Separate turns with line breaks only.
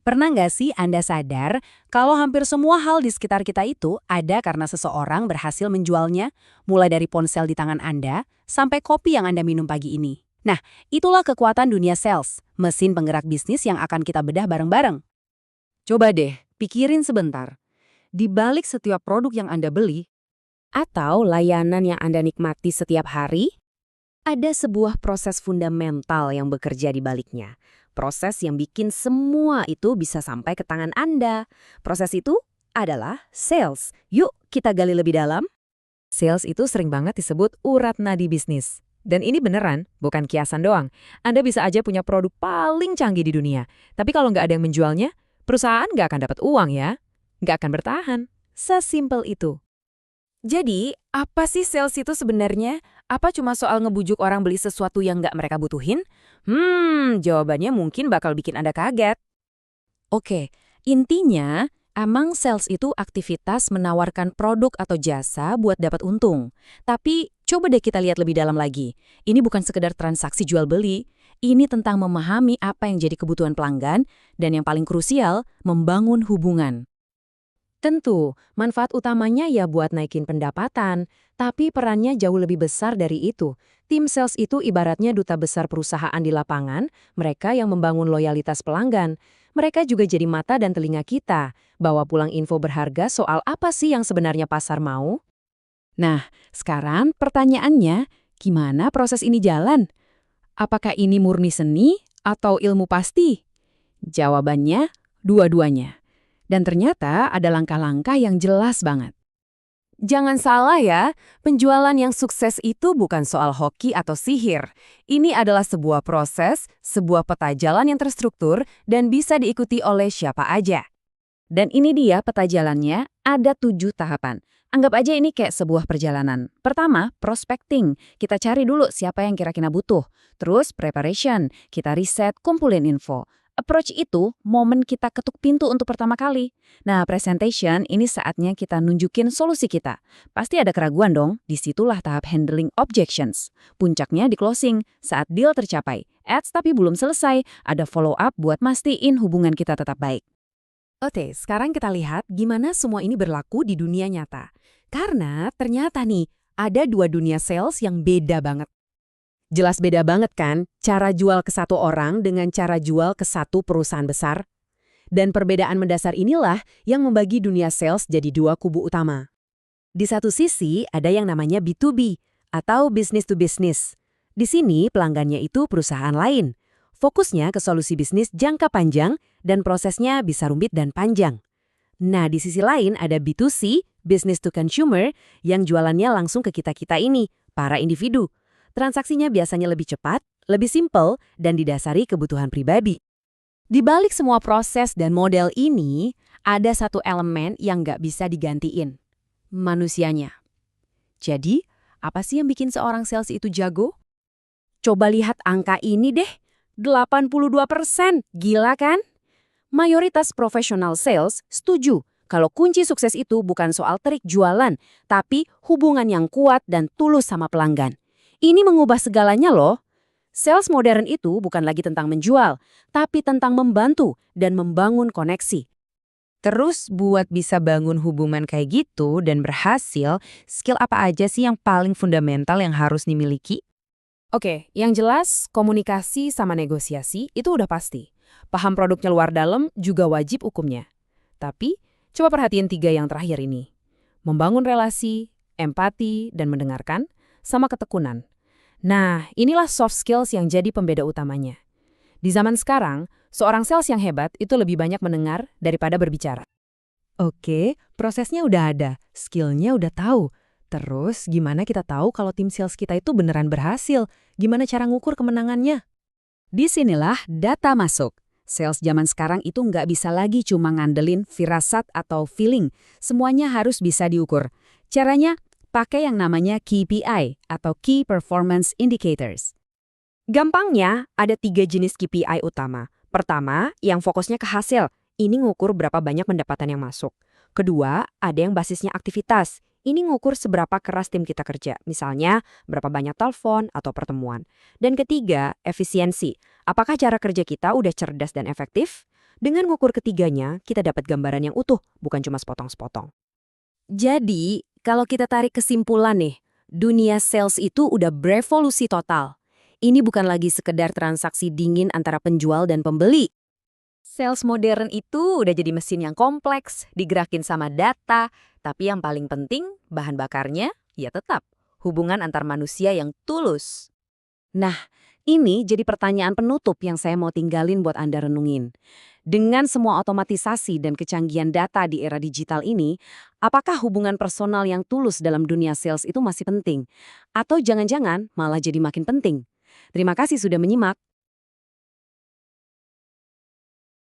Pernah nggak sih Anda sadar kalau hampir semua hal di sekitar kita itu ada karena seseorang berhasil menjualnya, mulai dari ponsel di tangan Anda sampai kopi yang Anda minum pagi ini. Nah, itulah kekuatan dunia sales, mesin penggerak bisnis yang akan kita bedah bareng-bareng.
Coba deh, pikirin sebentar. Di balik setiap produk yang Anda beli, atau layanan yang Anda nikmati setiap hari, ada sebuah proses fundamental yang bekerja di baliknya. Proses yang bikin semua itu bisa sampai ke tangan Anda. Proses itu adalah sales. Yuk kita gali lebih dalam. Sales itu sering banget disebut urat nadi bisnis. Dan ini beneran, bukan kiasan doang. Anda bisa aja punya produk paling canggih di dunia. Tapi kalau nggak ada yang menjualnya, perusahaan nggak akan dapat uang ya. Nggak akan bertahan. Sesimpel itu.
Jadi, apa sih sales itu sebenarnya? Apa cuma soal ngebujuk orang beli sesuatu yang nggak mereka butuhin? Jawabannya mungkin bakal bikin Anda kaget.
Oke, intinya emang sales itu aktivitas menawarkan produk atau jasa buat dapat untung. Tapi coba deh kita lihat lebih dalam lagi. Ini bukan sekedar transaksi jual-beli. Ini tentang memahami apa yang jadi kebutuhan pelanggan dan yang paling krusial, membangun hubungan. Tentu, manfaat utamanya ya buat naikin pendapatan, tapi perannya jauh lebih besar dari itu. Tim sales itu ibaratnya duta besar perusahaan di lapangan, mereka yang membangun loyalitas pelanggan. Mereka juga jadi mata dan telinga kita, bawa pulang info berharga soal apa sih yang sebenarnya pasar mau. Nah, sekarang pertanyaannya, gimana proses ini jalan? Apakah ini murni seni atau ilmu pasti? Jawabannya, dua-duanya. Dan ternyata ada langkah-langkah yang jelas banget.
Jangan salah ya, penjualan yang sukses itu bukan soal hoki atau sihir. Ini adalah sebuah proses, sebuah peta jalan yang terstruktur dan bisa diikuti oleh siapa aja.
Dan ini dia peta jalannya, ada 7 tahapan. Anggap aja ini kayak sebuah perjalanan. Pertama, prospecting. Kita cari dulu siapa yang kira-kira butuh. Terus, preparation. Kita riset, kumpulin info. Approach itu momen kita ketuk pintu untuk pertama kali. Nah, presentation ini saatnya kita nunjukin solusi kita. Pasti ada keraguan dong, disitulah tahap handling objections. Puncaknya di closing, saat deal tercapai. Ads tapi belum selesai, ada follow up buat mastiin hubungan kita tetap baik. Oke, sekarang kita lihat gimana semua ini berlaku di dunia nyata. Karena ternyata nih, ada 2 dunia sales yang beda banget. Jelas beda banget kan cara jual ke satu orang dengan cara jual ke satu perusahaan besar? Dan perbedaan mendasar inilah yang membagi dunia sales jadi 2 kubu utama. Di satu sisi ada yang namanya B2B atau business to business. Di sini pelanggannya itu perusahaan lain. Fokusnya ke solusi bisnis jangka panjang dan prosesnya bisa rumit dan panjang. Nah, di sisi lain ada B2C, business to consumer, yang jualannya langsung ke kita-kita ini, para individu. Transaksinya biasanya lebih cepat, lebih simpel, dan didasari kebutuhan pribadi. Di balik semua proses dan model ini, ada satu elemen yang nggak bisa digantiin. Manusianya. Jadi, apa sih yang bikin seorang sales itu jago? Coba lihat angka ini deh, 82%. Gila kan? Mayoritas profesional sales setuju kalau kunci sukses itu bukan soal trik jualan, tapi hubungan yang kuat dan tulus sama pelanggan. Ini mengubah segalanya loh. Sales modern itu bukan lagi tentang menjual, tapi tentang membantu dan membangun koneksi. Terus buat bisa bangun hubungan kayak gitu dan berhasil, skill apa aja sih yang paling fundamental yang harus dimiliki?
Oke, yang jelas komunikasi sama negosiasi itu udah pasti. Paham produknya luar dalam juga wajib hukumnya. Tapi, coba perhatiin 3 yang terakhir ini. Membangun relasi, empati, dan mendengarkan, sama ketekunan. Nah, inilah soft skills yang jadi pembeda utamanya. Di zaman sekarang, seorang sales yang hebat itu lebih banyak mendengar daripada berbicara.
Oke, prosesnya udah ada, skillnya udah tahu. Terus, gimana kita tahu kalau tim sales kita itu beneran berhasil? Gimana cara ngukur kemenangannya? Disinilah data masuk. Sales zaman sekarang itu nggak bisa lagi cuma ngandelin firasat atau feeling. Semuanya harus bisa diukur. Caranya, pakai yang namanya KPI atau Key Performance Indicators.
Gampangnya, ada 3 jenis KPI utama. Pertama, yang fokusnya ke hasil. Ini ngukur berapa banyak pendapatan yang masuk. Kedua, ada yang basisnya aktivitas. Ini ngukur seberapa keras tim kita kerja. Misalnya, berapa banyak telepon atau pertemuan. Dan ketiga, efisiensi. Apakah cara kerja kita udah cerdas dan efektif?
Dengan ngukur ketiganya, kita dapat gambaran yang utuh, bukan cuma sepotong-sepotong.
Jadi, kalau kita tarik kesimpulan nih, dunia sales itu udah berevolusi total. Ini bukan lagi sekedar transaksi dingin antara penjual dan pembeli.
Sales modern itu udah jadi mesin yang kompleks, digerakin sama data, tapi yang paling penting, bahan bakarnya, ya tetap hubungan antar manusia yang tulus.
Nah, ini jadi pertanyaan penutup yang saya mau tinggalin buat Anda renungin. Dengan semua otomatisasi dan kecanggihan data di era digital ini, apakah hubungan personal yang tulus dalam dunia sales itu masih penting? Atau jangan-jangan malah jadi makin penting? Terima kasih sudah menyimak.